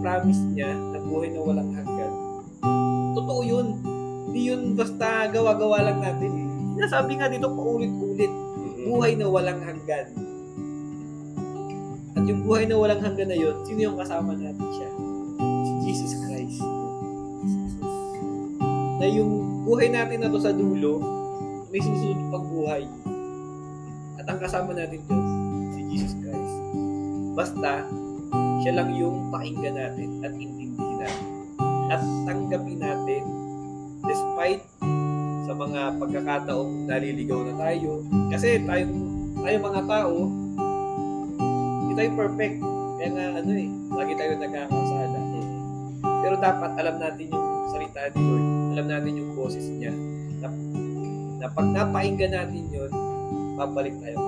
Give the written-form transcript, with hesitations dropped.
promise niya na buhay na walang hanggan, totoo yun. Hindi yun basta gawa-gawa lang natin. Sinasabi nga dito paulit-ulit, buhay na walang hanggan. At yung buhay na walang hanggan na yun, sino yung kasama natin siya? Si Jesus Christ. Na yung buhay natin na to sa dulo, may susunod pang buhay. At ang kasama natin yun, si Jesus Christ. Basta, siya lang yung pakinggan natin at intindihin natin. At tanggapin natin despite sa mga pagkakataong naliligaw na tayo. Kasi tayo mga tao, hindi tayo perfect. Kaya nga lagi tayo nagkakasala. Pero dapat alam natin yung salita ni Lord. Alam natin yung boses niya. Na pag napakinggan natin yun, babalik tayo